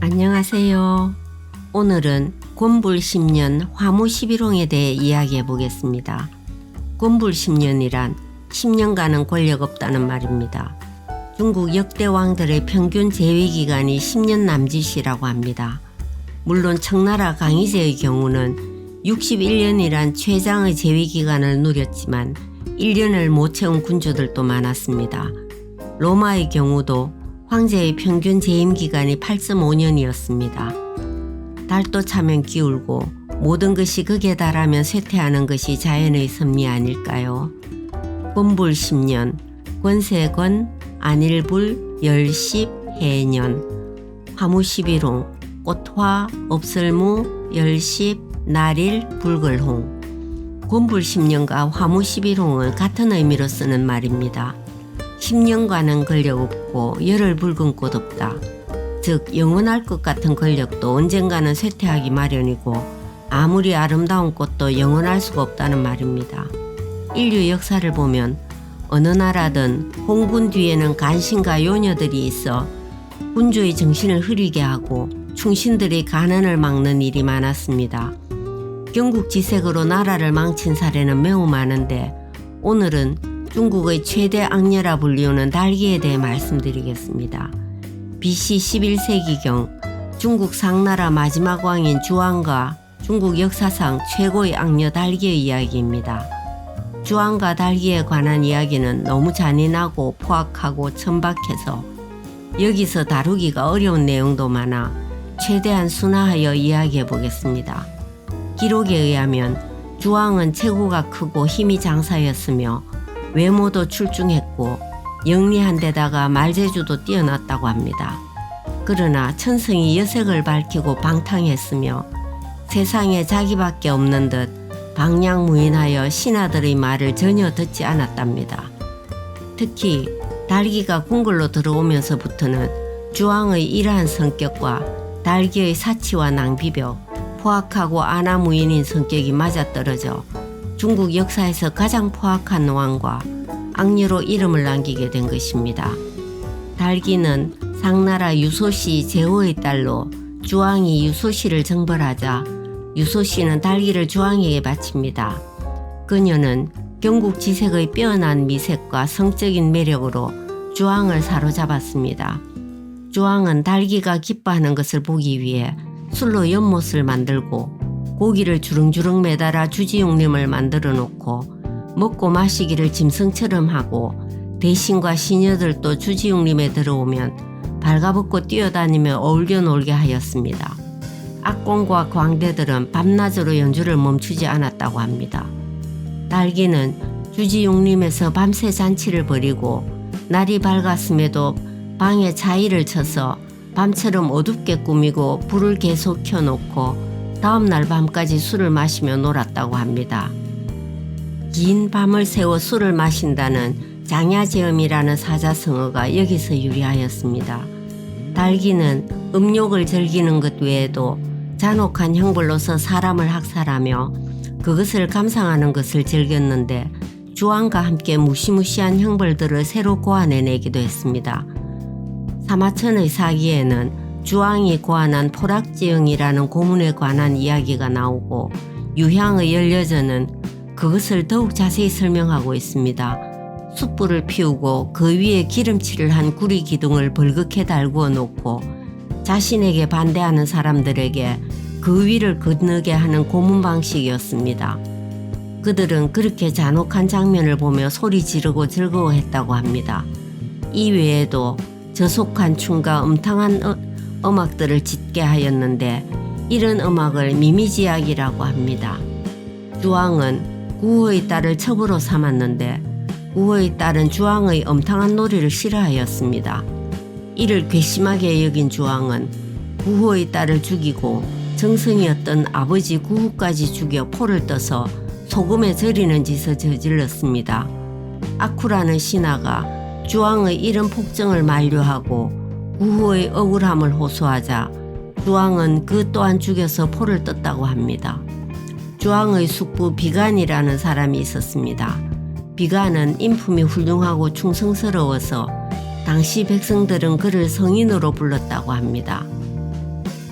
안녕하세요. 오늘은 곤불 10년 화무 11홍에 대해 이야기해 보겠습니다. 곤불 10년이란 10년간은 권력 없다는 말입니다. 중국 역대 왕들의 평균 재위기간이 10년 남짓이라고 합니다. 물론 청나라 강희제의 경우는 61년이란 최장의 재위기간을 누렸지만 1년을 못 채운 군주들도 많았습니다. 로마의 경우도 황제의 평균 재임 기간이 8.5년이었습니다. 달도 차면 기울고 모든 것이 극에 달하면 쇠퇴하는 것이 자연의 섭리 아닐까요? 곤불 10년, 권세권, 안일불, 열십, 해년, 화무 11홍, 꽃화, 업설무, 열십, 날일, 불글홍. 곤불 10년과 화무 11홍은 같은 의미로 쓰는 말입니다. 10년간은 권력 없고 열을 붉은 꽃 없다. 즉 영원할 것 같은 권력도 언젠가는 쇠퇴하기 마련이고 아무리 아름다운 꽃도 영원할 수가 없다는 말입니다. 인류 역사를 보면 어느 나라든 홍군 뒤에는 간신과 요녀들이 있어 군주의 정신을 흐리게 하고 충신들의 가난을 막는 일이 많았습니다. 경국지색으로 나라를 망친 사례는 매우 많은데 오늘은 중국의 최대 악녀라 불리우는 달기에 대해 말씀드리겠습니다. BC 11세기경 중국 상나라 마지막 왕인 주왕과 중국 역사상 최고의 악녀 달기의 이야기입니다. 주왕과 달기에 관한 이야기는 너무 잔인하고 포악하고 천박해서 여기서 다루기가 어려운 내용도 많아 최대한 순화하여 이야기해 보겠습니다. 기록에 의하면 주왕은 체구가 크고 힘이 장사였으며 외모도 출중했고 영리한 데다가 말재주도 뛰어났다고 합니다. 그러나 천성이 여색을 밝히고 방탕했으며 세상에 자기밖에 없는 듯 방향무인하여 신하들의 말을 전혀 듣지 않았답니다. 특히 달기가 궁궐로 들어오면서부터는 주왕의 이러한 성격과 달기의 사치와 낭비벽, 포악하고 아나무인인 성격이 맞아떨어져 중국 역사에서 가장 포악한 왕과 악녀로 이름을 남기게 된 것입니다. 달기는 상나라 유소씨 제호의 딸로 주왕이 유소씨를 정벌하자 유소씨는 달기를 주왕에게 바칩니다. 그녀는 경국지색의 빼어난 미색과 성적인 매력으로 주왕을 사로잡았습니다. 주왕은 달기가 기뻐하는 것을 보기 위해 술로 연못을 만들고 고기를 주릉주릉 매달아 주지용님을 만들어 놓고 먹고 마시기를 짐승처럼 하고 대신과 시녀들도 주지용님에 들어오면 발가벗고 뛰어다니며 어울려 놀게 하였습니다. 악공과 광대들은 밤낮으로 연주를 멈추지 않았다고 합니다. 달기는 주지용님에서 밤새 잔치를 벌이고 날이 밝았음에도 방에 자의를 쳐서 밤처럼 어둡게 꾸미고 불을 계속 켜놓고 다음날 밤까지 술을 마시며 놀았다고 합니다. 긴 밤을 새워 술을 마신다는 장야제음이라는 사자성어가 여기서 유래하였습니다. 달기는 음욕을 즐기는 것 외에도 잔혹한 형벌로서 사람을 학살하며 그것을 감상하는 것을 즐겼는데 주왕과 함께 무시무시한 형벌들을 새로 고안해내기도 했습니다. 사마천의 사기에는 주왕이 고안한 포락지형이라는 고문에 관한 이야기가 나오고 유향의 열여전은 그것을 더욱 자세히 설명하고 있습니다. 숯불을 피우고 그 위에 기름칠을 한 구리 기둥을 벌겋게 달구어 놓고 자신에게 반대하는 사람들에게 그 위를 건너게 하는 고문 방식이었습니다. 그들은 그렇게 잔혹한 장면을 보며 소리 지르고 즐거워했다고 합니다. 이 외에도 저속한 춤과 음탕한 음악들을 짓게 하였는데 이런 음악을 미미지약이라고 합니다. 주왕은 구호의 딸을 첩으로 삼았는데 구호의 딸은 주왕의 음탕한 놀이를 싫어하였습니다. 이를 괘씸하게 여긴 주왕은 구호의 딸을 죽이고 정성이었던 아버지 구후까지 죽여 포를 떠서 소금에 절이는 짓을 저질렀습니다. 아쿠라는 신하가 주왕의 이런 폭정을 만류하고 구후의 억울함을 호소하자 주왕은 그 또한 죽여서 포를 떴다고 합니다. 주왕의 숙부 비간이라는 사람이 있었습니다. 비간은 인품이 훌륭하고 충성스러워서 당시 백성들은 그를 성인으로 불렀다고 합니다.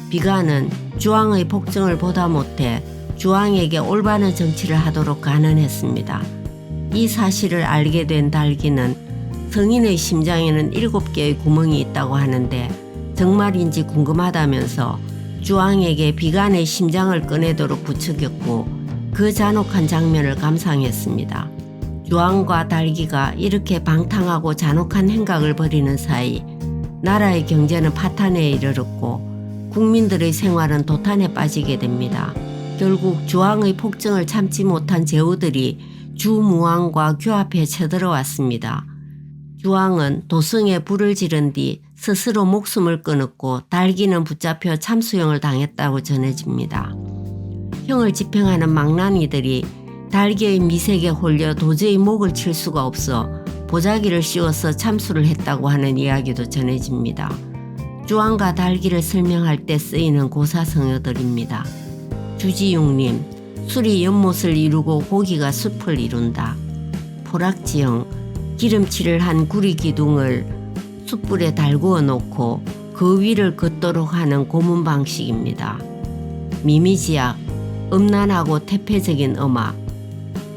비관은 주왕의 폭정을 보다 못해 주왕에게 올바른 정치를 하도록 간언했습니다. 이 사실을 알게 된 달기는 성인의 심장에는 7개의 구멍이 있다고 하는데 정말인지 궁금하다면서 주왕에게 비관의 심장을 꺼내도록 부추겼고 그 잔혹한 장면을 감상했습니다. 주왕과 달기가 이렇게 방탕하고 잔혹한 행각을 벌이는 사이 나라의 경제는 파탄에 이르렀고 국민들의 생활은 도탄에 빠지게 됩니다. 결국 주왕의 폭정을 참지 못한 제후들이 주무왕과 규합해 쳐들어왔습니다. 주왕은 도성에 불을 지른 뒤 스스로 목숨을 끊었고 달기는 붙잡혀 참수형을 당했다고 전해집니다. 형을 집행하는 망나니들이 달기의 미색에 홀려 도저히 목을 칠 수가 없어 보자기를 씌워서 참수를 했다고 하는 이야기도 전해집니다. 주왕과 달기를 설명할 때 쓰이는 고사성어들입니다. 주지용님, 술이 연못을 이루고 고기가 숲을 이룬다. 포락지형, 기름칠을 한 구리 기둥을 숯불에 달구어 놓고 그 위를 걷도록 하는 고문 방식입니다. 미미지약, 음란하고 태폐적인 음악.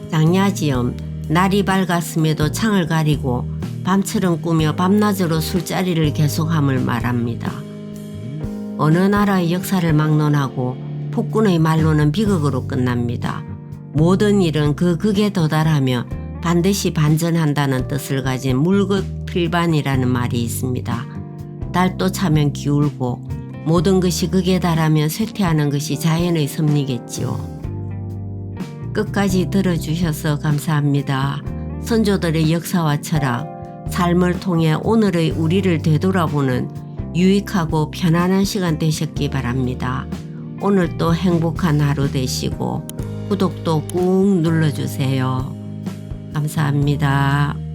장야지엄, 날이 밝았음에도 창을 가리고 밤처럼 꾸며 밤낮으로 술자리를 계속함을 말합니다. 어느 나라의 역사를 막론하고 폭군의 말로는 비극으로 끝납니다. 모든 일은 그 극에 도달하며 반드시 반전한다는 뜻을 가진 물극필반이라는 말이 있습니다. 달도 차면 기울고 모든 것이 극에 달하면 쇠퇴하는 것이 자연의 섭리겠지요. 끝까지 들어주셔서 감사합니다. 선조들의 역사와 철학, 삶을 통해 오늘의 우리를 되돌아보는 유익하고 편안한 시간 되셨기 바랍니다. 오늘도 행복한 하루 되시고 구독도 꾹 눌러주세요. 감사합니다.